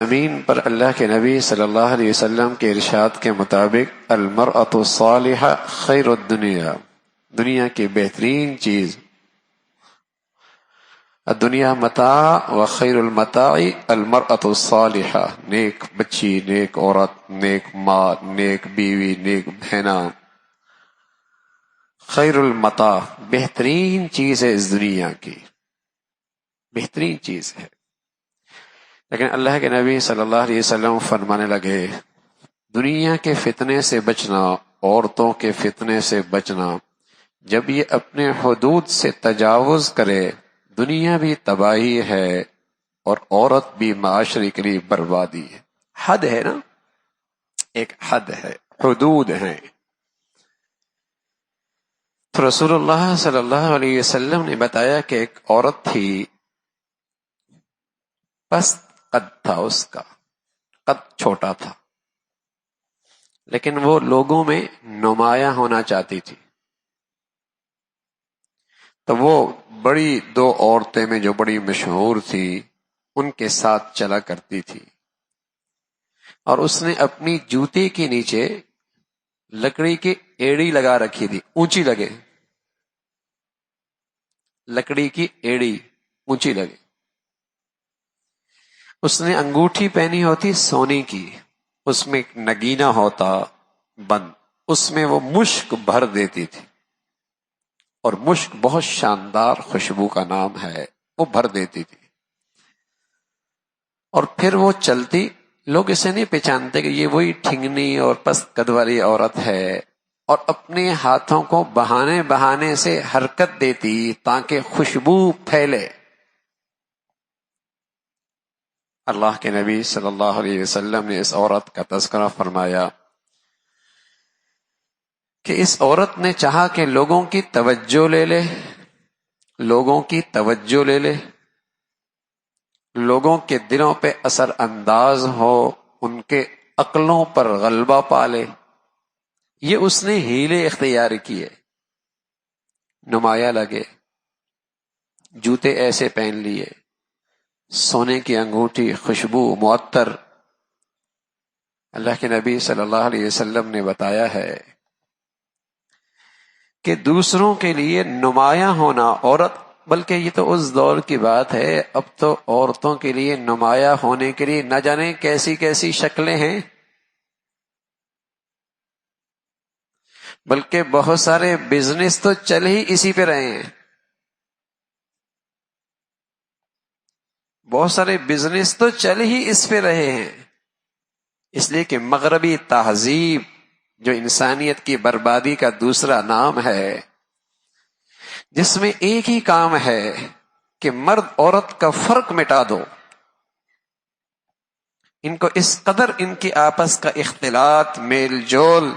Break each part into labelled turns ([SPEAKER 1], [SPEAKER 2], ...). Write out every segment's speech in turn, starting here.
[SPEAKER 1] زمین پر اللہ کے نبی صلی اللہ علیہ وسلم کے ارشاد کے مطابق المرأۃ الصالحہ خیر الدنیا، دنیا کی بہترین چیز، الدنیا متاع و خیر المتاع المرأۃ الصالحہ، نیک بچی، نیک عورت، نیک ماں، نیک بیوی، نیک بہنا، خیر المتاع بہترین چیز ہے اس دنیا کی، بہترین چیز ہے۔ لیکن اللہ کے نبی صلی اللہ علیہ وسلم فرمانے لگے دنیا کے فتنے سے بچنا، عورتوں کے فتنے سے بچنا، جب یہ اپنے حدود سے تجاوز کرے دنیا بھی تباہی ہے اور عورت بھی معاشرے کے لیے بربادی ہے۔ حد ہے نا، ایک حد ہے، حدود ہیں۔ تو رسول اللہ صلی اللہ علیہ وسلم نے بتایا کہ ایک عورت تھی، پست قد تھا، اس کا قد چھوٹا تھا، لیکن وہ لوگوں میں نمایاں ہونا چاہتی تھی۔ تو وہ بڑی دو عورتیں میں جو بڑی مشہور تھی ان کے ساتھ چلا کرتی تھی، اور اس نے اپنی جوتے کے نیچے لکڑی کی ایڑی لگا رکھی تھی، اونچی لگے، لکڑی کی ایڑی اونچی لگے۔ اس نے انگوٹھی پہنی ہوتی سونے کی، اس میں ایک نگینہ ہوتا بند، اس میں وہ مشک بھر دیتی تھی، اور مشک بہت شاندار خوشبو کا نام ہے، وہ بھر دیتی تھی۔ اور پھر وہ چلتی، لوگ اسے نہیں پہچانتے کہ یہ وہی ٹھنگنی اور پست قد والی عورت ہے، اور اپنے ہاتھوں کو بہانے بہانے سے حرکت دیتی تاکہ خوشبو پھیلے۔ اللہ کے نبی صلی اللہ علیہ وسلم نے اس عورت کا تذکرہ فرمایا کہ اس عورت نے چاہا کہ لوگوں کی توجہ لے لے، لوگوں کی توجہ لے لے، لوگوں کے دلوں پہ اثر انداز ہو، ان کے عقلوں پر غلبہ پالے، یہ اس نے ہیلے اختیار کیے۔ نمایاں لگے، جوتے ایسے پہن لیے، سونے کی انگوٹھی، خوشبو، معطر۔ اللہ کے نبی صلی اللہ علیہ وسلم نے بتایا ہے کہ دوسروں کے لیے نمایاں ہونا عورت، بلکہ یہ تو اس دور کی بات ہے، اب تو عورتوں کے لیے نمایاں ہونے کے لیے نہ جانے کیسی کیسی شکلیں ہیں، بلکہ بہت سارے بزنس تو چل ہی اسی پہ رہے ہیں، بہت سارے بزنس تو چل ہی اس پہ رہے ہیں، اس لیے کہ مغربی تہذیب جو انسانیت کی بربادی کا دوسرا نام ہے، جس میں ایک ہی کام ہے کہ مرد عورت کا فرق مٹا دو، ان کو اس قدر ان کی آپس کا اختلاط، میل جول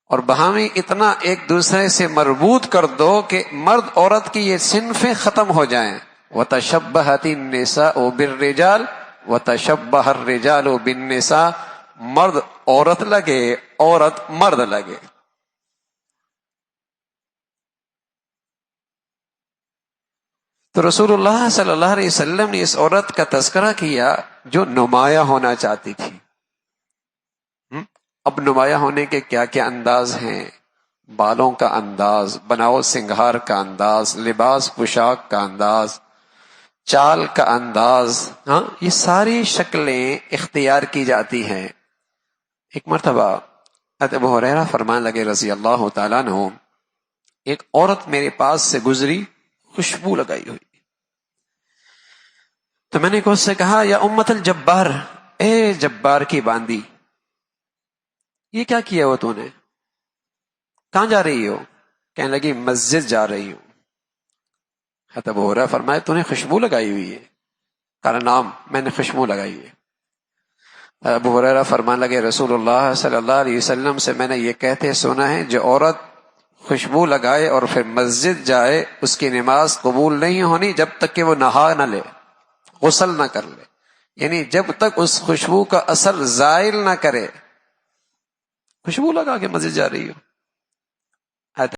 [SPEAKER 1] اور باہمی اتنا ایک دوسرے سے مربوط کر دو کہ مرد عورت کی یہ صنفیں ختم ہو جائیں۔ وَتَشَبَّهَتِ النِّسَاءُ بِالرِّجَالِ وَتَشَبَّهَ الرِّجَالُ بِالنِّسَاءِ، مرد عورت لگے، عورت مرد لگے۔ تو رسول اللہ صلی اللہ علیہ وسلم نے اس عورت کا تذکرہ کیا جو نمایاں ہونا چاہتی تھی۔ اب نمایاں ہونے کے کیا کیا انداز ہیں؟ بالوں کا انداز، بناؤ سنگھار کا انداز، لباس پوشاک کا انداز، چال کا انداز، یہ ساری شکلیں اختیار کی جاتی ہیں۔ ایک مرتبہ ابو ہریرہ فرمانے لگے رضی اللہ تعالیٰ عنہ، ایک عورت میرے پاس سے گزری خوشبو لگائی ہوئی، تو میں نے اس سے کہا یا امت الجبار، اے جبار کی باندی، یہ کیا کیا ہو تو نے؟ کہاں جا رہی ہو؟ کہنے لگی مسجد جا رہی ہوں۔ ابو ہریرہ فرمایا تو نے خوشبو لگائی ہوئی ہے؟ کہا نام، میں نے خوشبو لگائی ہے۔ ابو ہریرہ فرمانے لگے رسول اللہ صلی اللہ علیہ وسلم سے میں نے یہ کہتے سنا ہے جو عورت خوشبو لگائے اور پھر مسجد جائے اس کی نماز قبول نہیں ہونی جب تک کہ وہ نہا نہ لے، غسل نہ کر لے، یعنی جب تک اس خوشبو کا اثر زائل نہ کرے۔ خوشبو لگا کے مسجد جا رہی ہو،